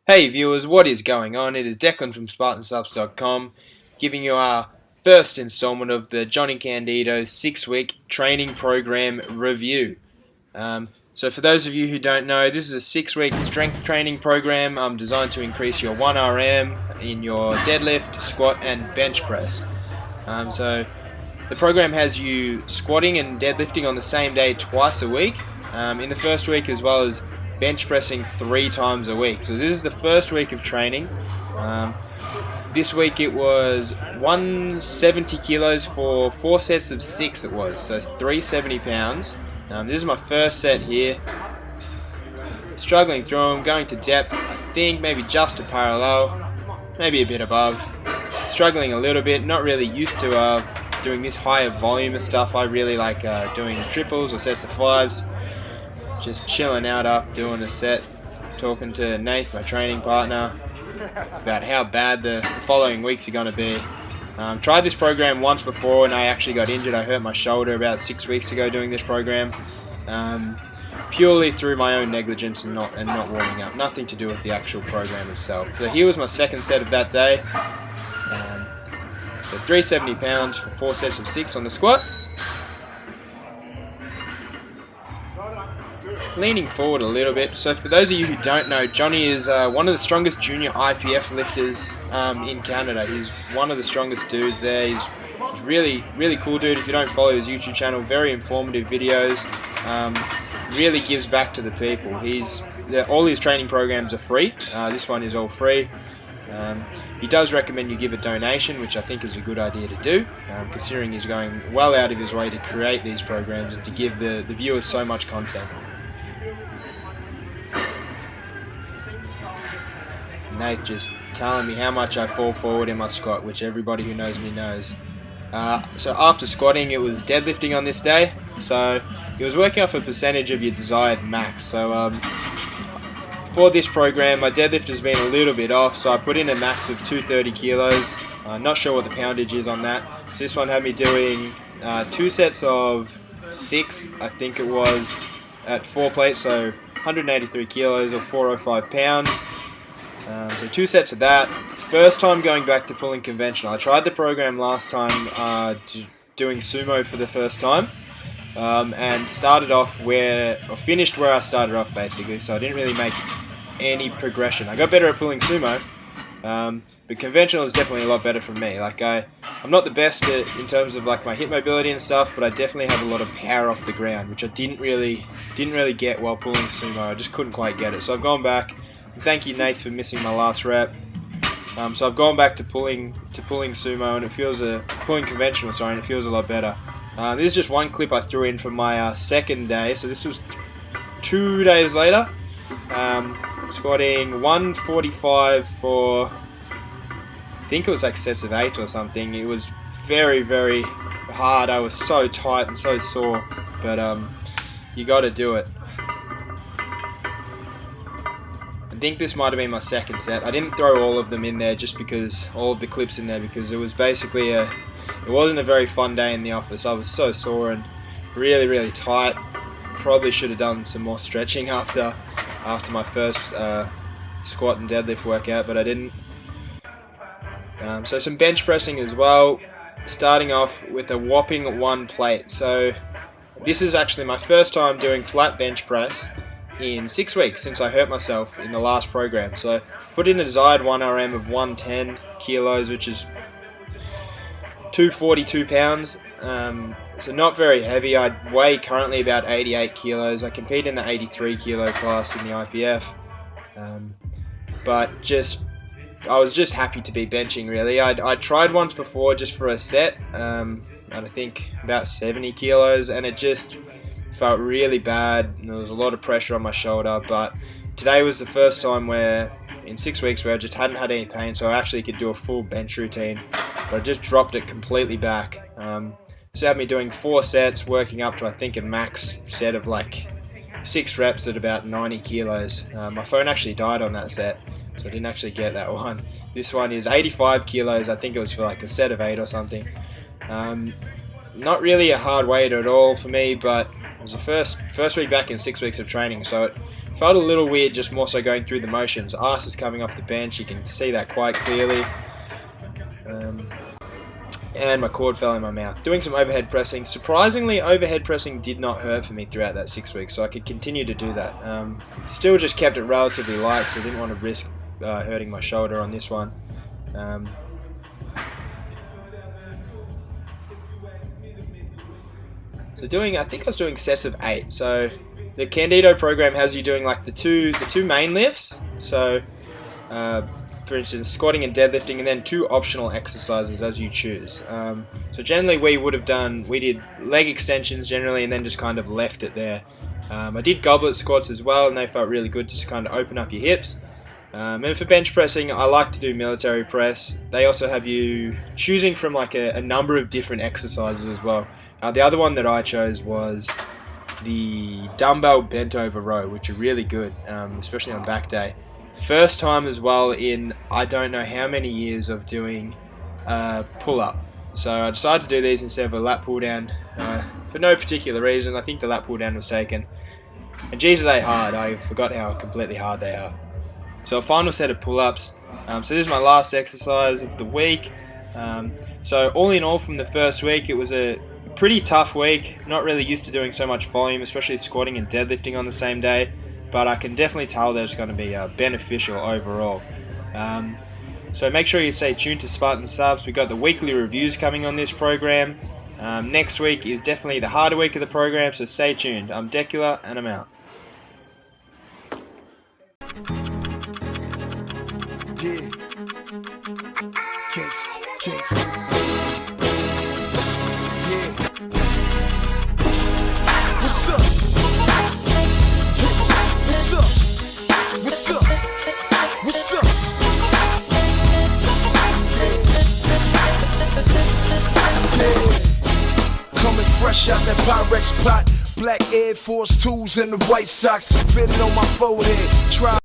Hey viewers, what is going on? It is Declan from SpartanSubs.com giving you our first installment of the Jonnie Candito 6-week training program review. So for those of you who don't know, this is a 6-week strength training program designed to increase your 1RM in your deadlift, squat and bench press. So the program has you squatting and deadlifting on the same day twice a week in the first week, as well as bench pressing 3 times a week. So this is the first week of training. This week it was 170 kilos for 4 sets of 6 it was, so 370 pounds. This is my first set here. Struggling through them, going to depth, I think maybe just a parallel, maybe a bit above. Struggling a little bit, not really used to doing this higher volume of stuff. I really like doing triples or sets of 5s. Just chilling out up, doing a set, talking to Nate, my training partner, about how bad the following weeks are going to be. Tried this program once before and I actually got injured. I hurt my shoulder about 6 weeks ago doing this program, purely through my own negligence and not warming up. Nothing to do with the actual program itself. So here was my second set of that day. So 370 pounds for 4 sets of 6 on the squat. Leaning forward a little bit. So for those of you who don't know, Jonnie is one of the strongest junior IPF lifters in Canada. He's one of the strongest dudes there. He's really cool dude. If you don't follow his YouTube channel, very informative videos. Really gives back to the people. All his training programs are free. This one is all free. He does recommend you give a donation, which I think is a good idea to do, considering he's going well out of his way to create these programs and to give the viewers so much content. Nath just telling me how much I fall forward in my squat, which everybody who knows me knows. So after squatting, it was deadlifting on this day. So it was working off a percentage of your desired max. So for this program, my deadlift has been a little bit off, so I put in a max of 230 kilos. Not sure what the poundage is on that. So this one had me doing 2 sets of 6, I think it was, at 4 plates, so 183 kilos or 405 pounds. So 2 sets of that. First time going back to pulling conventional. I tried the program last time doing sumo for the first time, and finished where I started off basically. So I didn't really make any progression. I got better at pulling sumo, but conventional is definitely a lot better for me. Like I'm not the best in terms of like my hip mobility and stuff, but I definitely have a lot of power off the ground, which I didn't really get while pulling sumo. I just couldn't quite get it. So I've gone back. Thank you, Nate, for missing my last rep. So I've gone back to pulling sumo, and it feels pulling conventional. Sorry, and it feels a lot better. This is just one clip I threw in from my second day. So this was 2 days later. Squatting 145 for, I think it was like sets of 8 or something. It was very hard. I was so tight and so sore, but you got to do it. I think this might have been my second set. I didn't throw all of them in there just because, all of the clips in there, because it was basically it wasn't a very fun day in the office. I was so sore and really tight. Probably should have done some more stretching after my first squat and deadlift workout, but I didn't. So some bench pressing as well, starting off with a whopping 1 plate. So this is actually my first time doing flat bench press in 6 weeks since I hurt myself in the last program. So put in a desired 1RM of 110 kilos, which is 242 pounds. So not very heavy. I weigh currently about 88 kilos. I compete in the 83 kilo class in the IPF. But I was just happy to be benching really. I tried once before just for a set, and I think about 70 kilos, and it just felt really bad. There was a lot of pressure on my shoulder, but today was the first time in 6 weeks where I just hadn't had any pain, so I actually could do a full bench routine, but I just dropped it completely back. So had me doing 4 sets, working up to I think a max set of like 6 reps at about 90 kilos. My phone actually died on that set, so I didn't actually get that one. This one is 85 kilos, I think it was for like a set of 8 or something. Not really a hard weight at all for me, but it was the first week back in 6 weeks of training, so it Felt a little weird, just more so going through the motions. Arse is coming off the bench, you can see that quite clearly. And my cord fell in my mouth. Doing some overhead pressing. Surprisingly, overhead pressing did not hurt for me throughout that 6 weeks, so I could continue to do that. Still just kept it relatively light, so I didn't want to risk hurting my shoulder on this one. I think I was doing sets of 8. So the Candito program has you doing like the two main lifts. So for instance, squatting and deadlifting, and then 2 optional exercises as you choose. So generally we did leg extensions generally, and then just kind of left it there. I did goblet squats as well, and they felt really good to just kind of open up your hips. And for bench pressing, I like to do military press. They also have you choosing from like a number of different exercises as well. The other one that I chose was the dumbbell bent over row, which are really good, especially on back day. First time as well in I don't know how many years of doing pull-up. So I decided to do these instead of a lat pull down for no particular reason. I think the lat pull down was taken. And geez, are they hard. I forgot how completely hard they are. So a final set of pull-ups. So this is my last exercise of the week. So all in all, from the first week, it was a pretty tough week. Not really used to doing so much volume, especially squatting and deadlifting on the same day. But I can definitely tell that it's going to be beneficial overall. So make sure you stay tuned to Spartan Subs. We've got the weekly reviews coming on this program. Next week is definitely the harder week of the program, so stay tuned. I'm Decula, and I'm out. Yeah. Kicks. Yeah. What's up? What's up? Coming fresh out that Pyrex pot. Black Air Force 2s and the white socks. Fitted on my forehead. Try